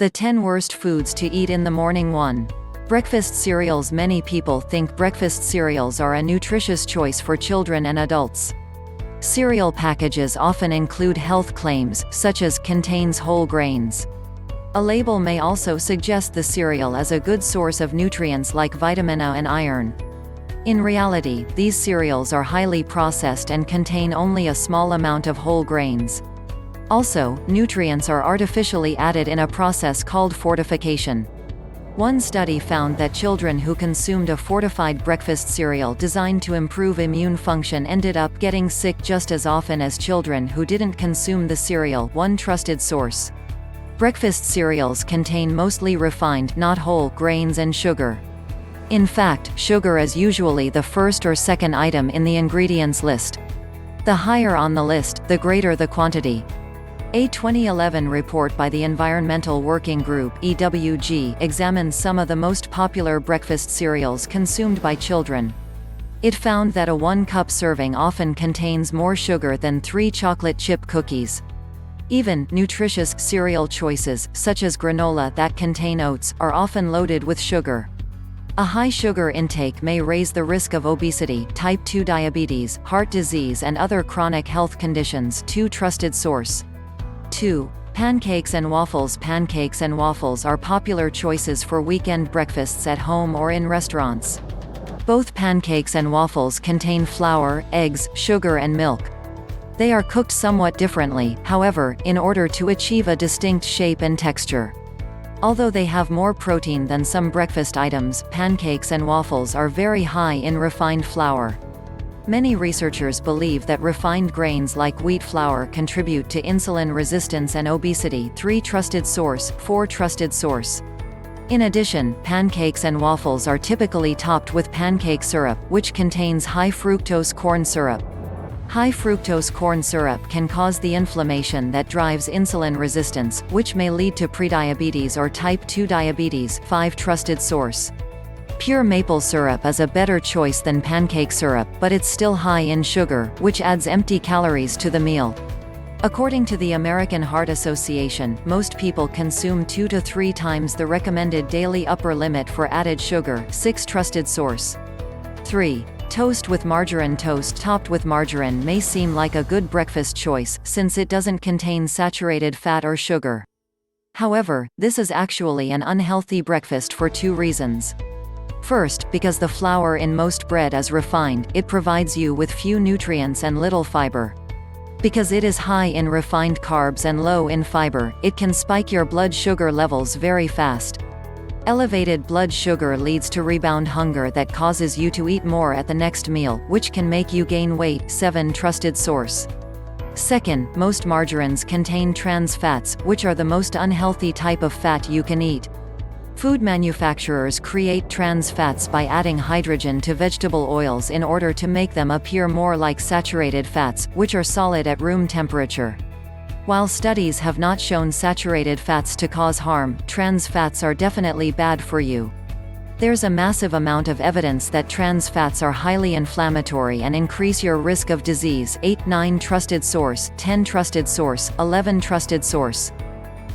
The 10 worst foods to eat in the morning. 1. Breakfast cereals. Many people think breakfast cereals are a nutritious choice for children and adults. Cereal packages often include health claims, such as contains whole grains. A label may also suggest the cereal as a good source of nutrients like vitamin A and iron. In reality, these cereals are highly processed and contain only a small amount of whole grains. Also, nutrients are artificially added in a process called fortification. One study found that children who consumed a fortified breakfast cereal designed to improve immune function ended up getting sick just as often as children who didn't consume the cereal. One trusted source. Breakfast cereals contain mostly refined, not whole, grains and sugar. In fact, sugar is usually the first or second item in the ingredients list. The higher on the list, the greater the quantity. A 2011 report by the Environmental Working Group (EWG) examined some of the most popular breakfast cereals consumed by children. It found that a 1-cup serving often contains more sugar than 3 chocolate chip cookies. Even nutritious cereal choices, such as granola that contain oats, are often loaded with sugar. A high sugar intake may raise the risk of obesity, type 2 diabetes, heart disease and other chronic health conditions. 2. Trusted source. 2. Pancakes and waffles. Pancakes and waffles are popular choices for weekend breakfasts at home or in restaurants. Both pancakes and waffles contain flour, eggs, sugar and milk. They are cooked somewhat differently, however, in order to achieve a distinct shape and texture. Although they have more protein than some breakfast items, pancakes and waffles are very high in refined flour. Many researchers believe that refined grains like wheat flour contribute to insulin resistance and obesity. 3. Trusted source. 4. Trusted source. In addition, pancakes and waffles are typically topped with pancake syrup, which contains high fructose corn syrup. High fructose corn syrup can cause the inflammation that drives insulin resistance, which may lead to prediabetes or type 2 diabetes. 5. Trusted source. Pure maple syrup is a better choice than pancake syrup, but it's still high in sugar, which adds empty calories to the meal. According to the American Heart Association, most people consume 2 to 3 times the recommended daily upper limit for added sugar. 6. Trusted source. 3. Toast with margarine. Toast topped with margarine may seem like a good breakfast choice, since it doesn't contain saturated fat or sugar. However, this is actually an unhealthy breakfast for 2 reasons. First, because the flour in most bread is refined, it provides you with few nutrients and little fiber. Because it is high in refined carbs and low in fiber, it can spike your blood sugar levels very fast. Elevated blood sugar leads to rebound hunger that causes you to eat more at the next meal, which can make you gain weight. 7. Trusted source. Second, most margarines contain trans fats, which are the most unhealthy type of fat you can eat. Food manufacturers create trans fats by adding hydrogen to vegetable oils in order to make them appear more like saturated fats, which are solid at room temperature. While studies have not shown saturated fats to cause harm, trans fats are definitely bad for you. There's a massive amount of evidence that trans fats are highly inflammatory and increase your risk of disease. 8. 9. Trusted source. 10. Trusted source. 11. Trusted source.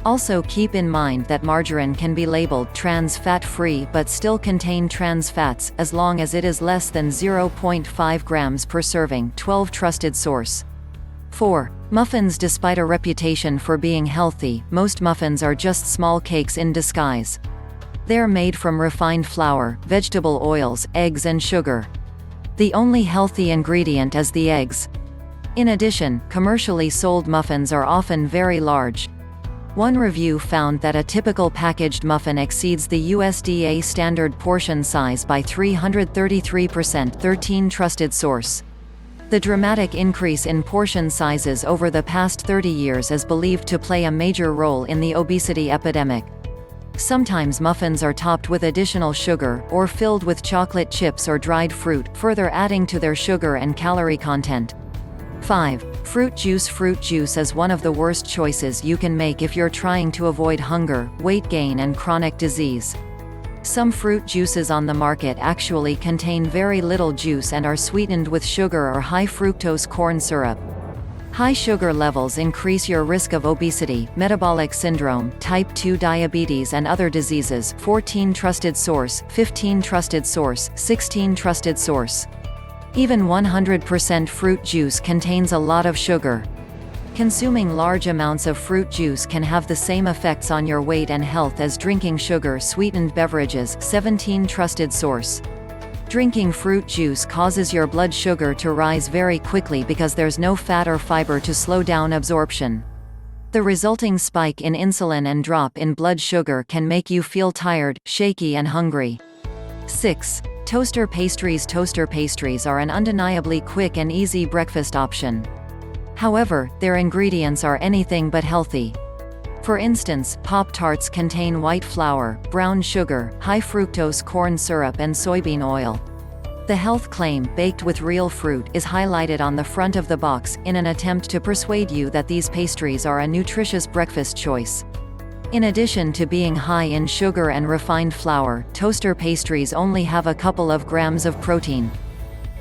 Also keep in mind that margarine can be labeled trans fat-free but still contain trans fats, as long as it is less than 0.5 grams per serving. 12. Trusted source. 4. Muffins. Despite a reputation for being healthy, most muffins are just small cakes in disguise. They're made from refined flour, vegetable oils, eggs and sugar. The only healthy ingredient is the eggs. In addition, commercially sold muffins are often very large. One review found that a typical packaged muffin exceeds the USDA standard portion size by 333%. 13. Trusted source. The dramatic increase in portion sizes over the past 30 years is believed to play a major role in the obesity epidemic. Sometimes muffins are topped with additional sugar, or filled with chocolate chips or dried fruit, further adding to their sugar and calorie content. 5. Fruit juice. Fruit juice is one of the worst choices you can make if you're trying to avoid hunger, weight gain and chronic disease. Some fruit juices on the market actually contain very little juice and are sweetened with sugar or high fructose corn syrup. High sugar levels increase your risk of obesity, metabolic syndrome, type 2 diabetes and other diseases. 14 Trusted source, 15 Trusted source, 16 Trusted source. Even 100% fruit juice contains a lot of sugar. Consuming large amounts of fruit juice can have the same effects on your weight and health as drinking sugar-sweetened beverages. 17 Trusted source. Drinking fruit juice causes your blood sugar to rise very quickly because there's no fat or fiber to slow down absorption. The resulting spike in insulin and drop in blood sugar can make you feel tired, shaky and hungry. 6. Toaster pastries. Toaster pastries are an undeniably quick and easy breakfast option. However, their ingredients are anything but healthy. For instance, Pop-Tarts contain white flour, brown sugar, high fructose corn syrup and soybean oil. The health claim, baked with real fruit, is highlighted on the front of the box, in an attempt to persuade you that these pastries are a nutritious breakfast choice. In addition to being high in sugar and refined flour, toaster pastries only have a couple of grams of protein.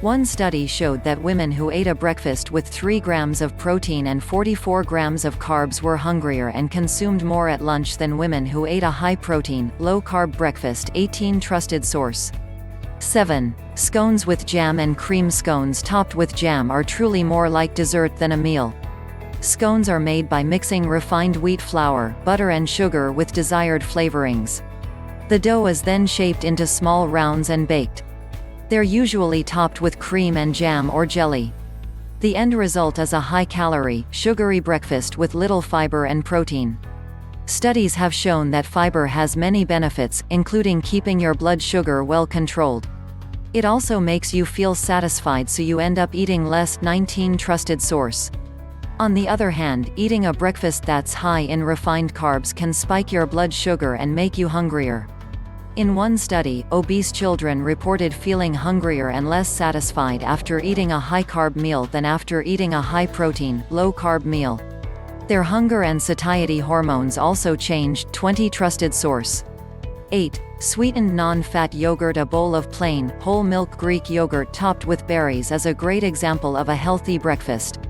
One study showed that women who ate a breakfast with 3 grams of protein and 44 grams of carbs were hungrier and consumed more at lunch than women who ate a high-protein, low-carb breakfast. 18 Trusted source. 7. Scones with jam and cream. Scones topped with jam are truly more like dessert than a meal. Scones are made by mixing refined wheat flour, butter and sugar with desired flavorings. The dough is then shaped into small rounds and baked. They're usually topped with cream and jam or jelly. The end result is a high-calorie, sugary breakfast with little fiber and protein. Studies have shown that fiber has many benefits, including keeping your blood sugar well controlled. It also makes you feel satisfied, so you end up eating less. 19 Trusted source. On the other hand, eating a breakfast that's high in refined carbs can spike your blood sugar and make you hungrier. In one study, obese children reported feeling hungrier and less satisfied after eating a high-carb meal than after eating a high-protein, low-carb meal. Their hunger and satiety hormones also changed. 20 Trusted source. 8. Sweetened non-fat yogurt. A bowl of plain, whole milk Greek yogurt topped with berries is a great example of a healthy breakfast.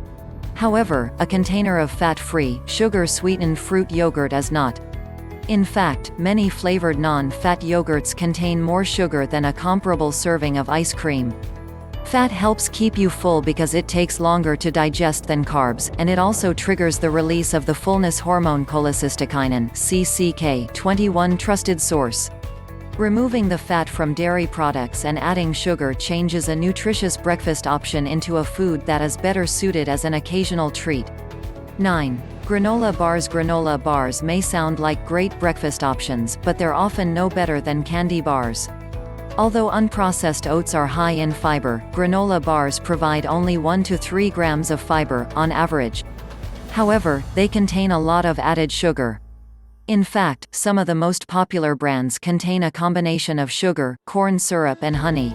However, a container of fat-free, sugar-sweetened fruit yogurt is not. In fact, many flavored non-fat yogurts contain more sugar than a comparable serving of ice cream. Fat helps keep you full because it takes longer to digest than carbs, and it also triggers the release of the fullness hormone cholecystokinin (CCK). 21 Trusted source. Removing the fat from dairy products and adding sugar changes a nutritious breakfast option into a food that is better suited as an occasional treat. 9. Granola bars. Granola bars may sound like great breakfast options, but they're often no better than candy bars. Although unprocessed oats are high in fiber, granola bars provide only 1 to 3 grams of fiber, on average. However, they contain a lot of added sugar. In fact, some of the most popular brands contain a combination of sugar, corn syrup and honey.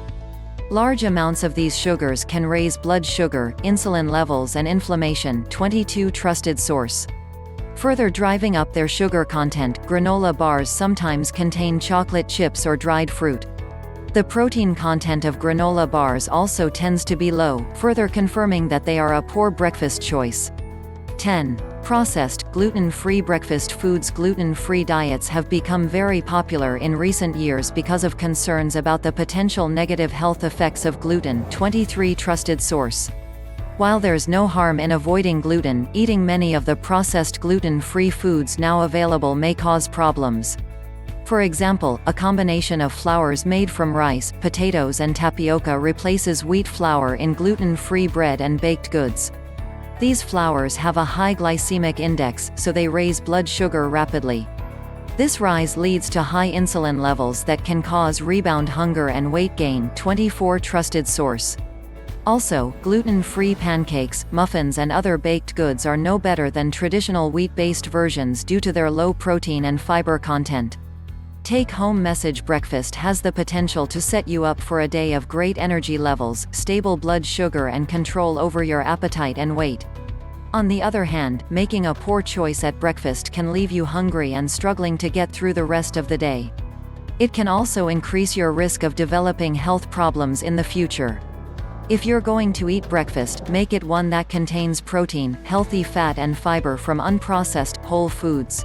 Large amounts of these sugars can raise blood sugar, insulin levels and inflammation. 22 Trusted source. Further driving up their sugar content, granola bars sometimes contain chocolate chips or dried fruit. The protein content of granola bars also tends to be low, further confirming that they are a poor breakfast choice. 10. Processed, gluten-free breakfast foods. Gluten-free diets have become very popular in recent years because of concerns about the potential negative health effects of gluten. 23 Trusted source. While there's no harm in avoiding gluten, eating many of the processed gluten-free foods now available may cause problems. For example, a combination of flours made from rice, potatoes and tapioca replaces wheat flour in gluten-free bread and baked goods. These flours have a high glycemic index, so they raise blood sugar rapidly. This rise leads to high insulin levels that can cause rebound hunger and weight gain. 24 Trusted source. Also, gluten-free pancakes, muffins and other baked goods are no better than traditional wheat-based versions due to their low protein and fiber content. Take-home message. Breakfast has the potential to set you up for a day of great energy levels, stable blood sugar and control over your appetite and weight. On the other hand, making a poor choice at breakfast can leave you hungry and struggling to get through the rest of the day. It can also increase your risk of developing health problems in the future. If you're going to eat breakfast, make it one that contains protein, healthy fat and fiber from unprocessed, whole foods.